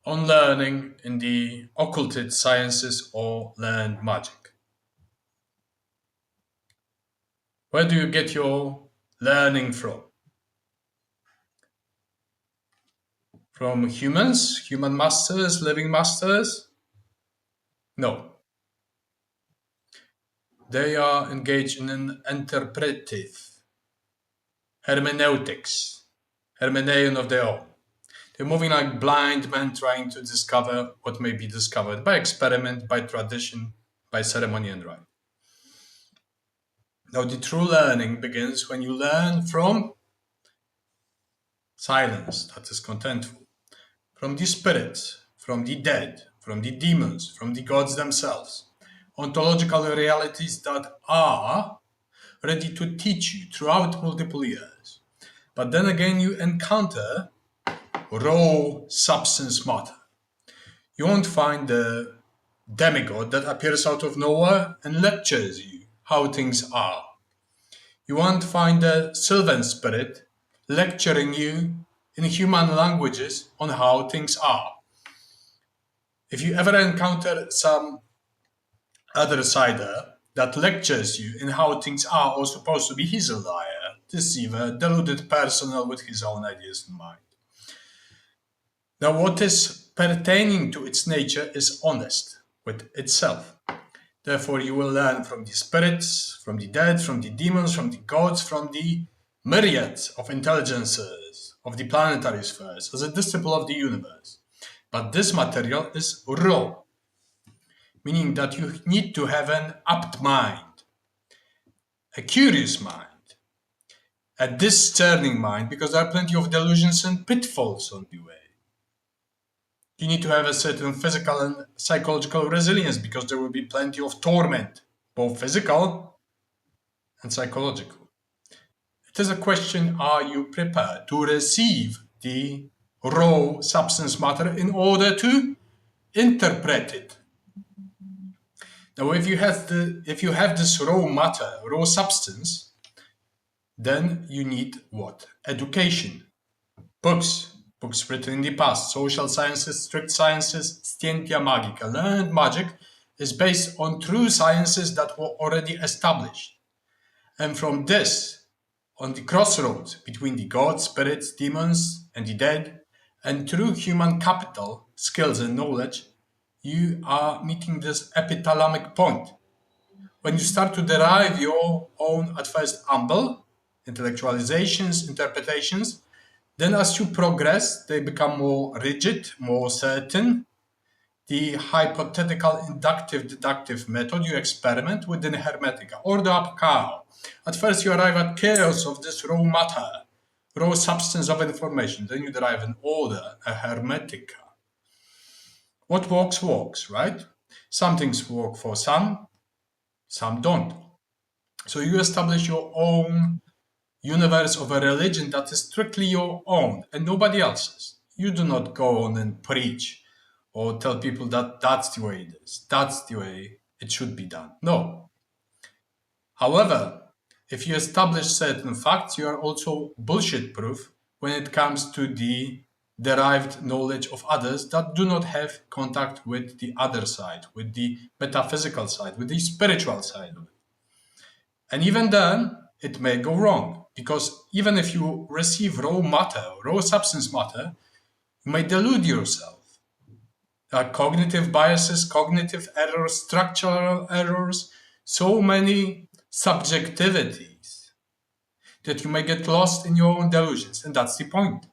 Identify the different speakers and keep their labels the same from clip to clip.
Speaker 1: on learning in the occulted sciences or learned magic. Where do you get your learning from? From humans, human masters, living masters? No. They are engaged in an interpretive hermeneutics, hermeneuon of their own. They're moving like blind men trying to discover what may be discovered by experiment, by tradition, by ceremony and rite. Now, the true learning begins when you learn from silence that is contentful, from the spirits, from the dead, from the demons, from the gods themselves, ontological realities that are ready to teach you throughout multiple years. But then again, you encounter raw substance matter. You won't find the demigod that appears out of nowhere and lectures you how things are. You won't find the sylvan spirit lecturing you in human languages on how things are. If you ever encounter some other sider that lectures you in how things are or supposed to be, he's a liar, deceiver, deluded personal with his own ideas in mind. Now, what is pertaining to its nature is honest with itself. Therefore, you will learn from the spirits, from the dead, from the demons, from the gods, from the myriads of intelligences of the planetary spheres as a disciple of the universe. But this material is raw, meaning that you need to have an apt mind, a curious mind, a discerning mind, because there are plenty of delusions and pitfalls on the way. You need to have a certain physical and psychological resilience, because there will be plenty of torment, both physical and psychological. It is a question, are you prepared to receive the raw substance matter in order to interpret it? Now, if you have this raw matter, raw substance, then you need what? Education. Books written in the past, social sciences, strict sciences, scientia magica. Learned magic is based on true sciences that were already established. And from this, on the crossroads between the gods, spirits, demons, and the dead, and true human capital, skills and knowledge, you are meeting this epithalamic point. When you start to derive your own, at first humble, intellectualizations, interpretations, then as you progress, they become more rigid, more certain. The hypothetical inductive deductive method you experiment within Hermetica, order up chaos. At first you arrive at chaos of this raw matter, raw substance of information. Then you derive an order, a Hermetica. What works, works, right? Some things work for some don't. So you establish your own universe of a religion that is strictly your own and nobody else's. You do not go on and preach or tell people that that's the way it is, that's the way it should be done. No. However, if you establish certain facts, you are also bullshit proof when it comes to the derived knowledge of others that do not have contact with the other side, with the metaphysical side, with the spiritual side of it. And even then, it may go wrong, because even if you receive raw matter, raw substance matter, you may delude yourself. There are cognitive biases, cognitive errors, structural errors, so many subjectivities that you may get lost in your own delusions. And that's the point.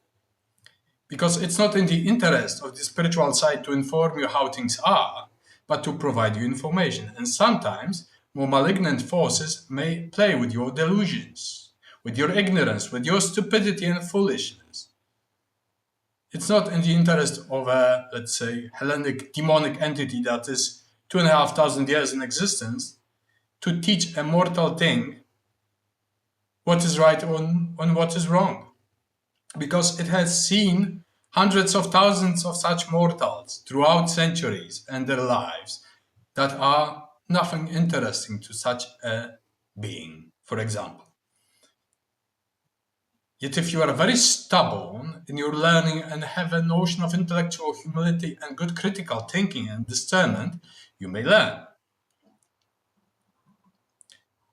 Speaker 1: Because it's not in the interest of the spiritual side to inform you how things are, but to provide you information. And sometimes more malignant forces may play with your delusions, with your ignorance, with your stupidity and foolishness. It's not in the interest of a, let's say, Hellenic demonic entity that is 2,500 years in existence to teach a mortal thing what is right on what is wrong. Because it has seen hundreds of thousands of such mortals throughout centuries and their lives that are nothing interesting to such a being, for example. Yet if you are very stubborn in your learning and have a notion of intellectual humility and good critical thinking and discernment, you may learn.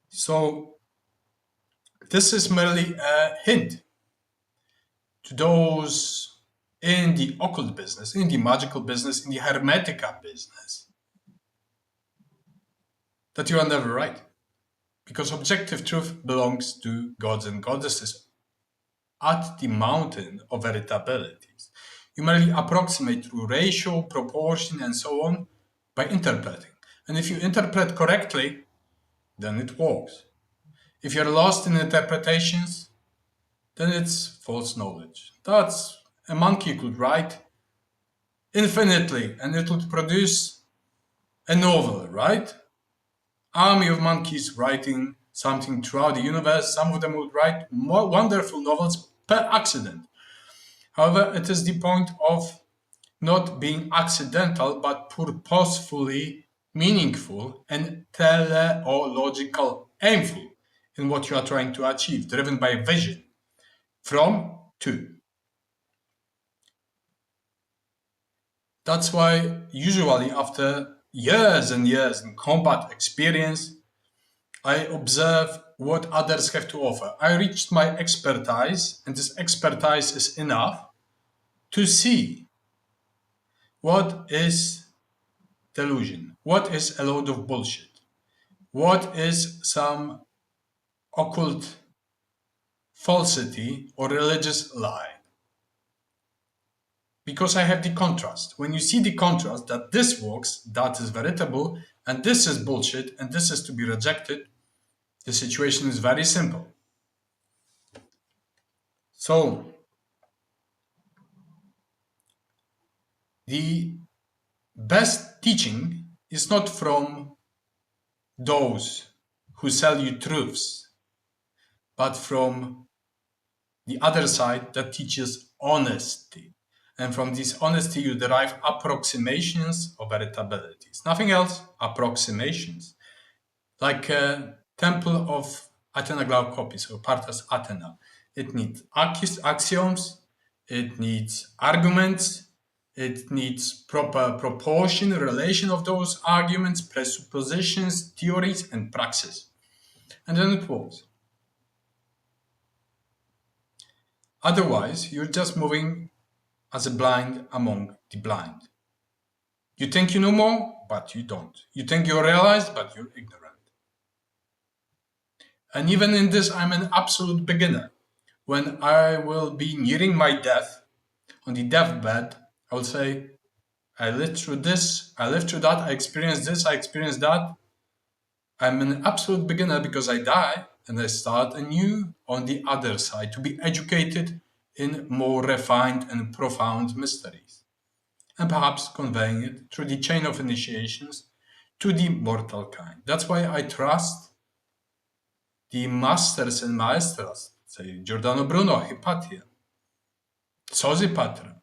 Speaker 1: So this is merely a hint to those in the occult business, in the magical business, in the Hermetica business, that you are never right. Because objective truth belongs to gods and goddesses at the mountain of veritabilities. You merely approximate through ratio, proportion, and so on by interpreting. And if you interpret correctly, then it works. If you're lost in interpretations, then it's false knowledge. That's a monkey could write infinitely and it would produce a novel, right? Army of monkeys writing something throughout the universe. Some of them would write more wonderful novels per accident. However, it is the point of not being accidental but purposefully meaningful and teleological aimful in what you are trying to achieve, driven by vision from to. That's why usually after years and years in combat experience, I observe what others have to offer. I reached my expertise, and this expertise is enough to see what is delusion, what is a load of bullshit, what is some occult falsity or religious lie. Because I have the contrast. When you see the contrast that this works, that is veritable, and this is bullshit, and this is to be rejected, the situation is very simple. So, the best teaching is not from those who sell you truths, but from the other side that teaches honesty. And from this honesty, you derive approximations of veritabilities. Nothing else, approximations. Like a temple of Athena Glaukopis or Parthas Athena. It needs axioms, it needs arguments, it needs proper proportion, relation of those arguments, presuppositions, theories, and praxis. And then it works. Otherwise, you're just moving as a blind among the blind. You think you know more, but you don't. You think you're realized, but you're ignorant. And even in this, I'm an absolute beginner. When I will be nearing my death, on the deathbed, I will say, I lived through this, I lived through that, I experienced this, I experienced that. I'm an absolute beginner because I die and I start anew on the other side to be educated in more refined and profound mysteries, and perhaps conveying it through the chain of initiations to the mortal kind. That's why I trust the masters and maestras, say Giordano Bruno, Hypatia, Sosipatra,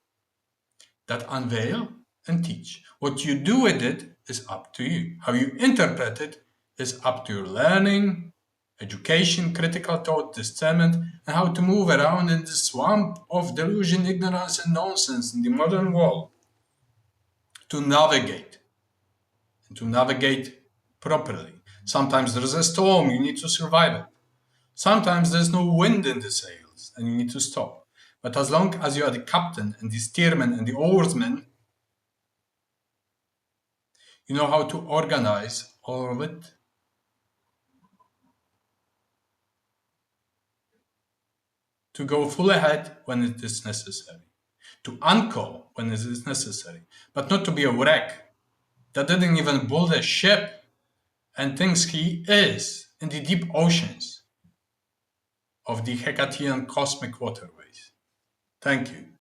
Speaker 1: that unveil and teach. What you do with it is up to you. How you interpret it is up to your learning, education, critical thought, discernment, and how to move around in the swamp of delusion, ignorance, and nonsense in the modern world. To navigate, and to navigate properly. Sometimes there's a storm, you need to survive it. Sometimes there's no wind in the sails, and you need to stop. But as long as you are the captain and the steersman and the oarsman, you know how to organize all of it. To go full ahead when it is necessary. To anchor when it is necessary. But not to be a wreck that didn't even build a ship and thinks he is in the deep oceans of the Hecatian cosmic waterways. Thank you.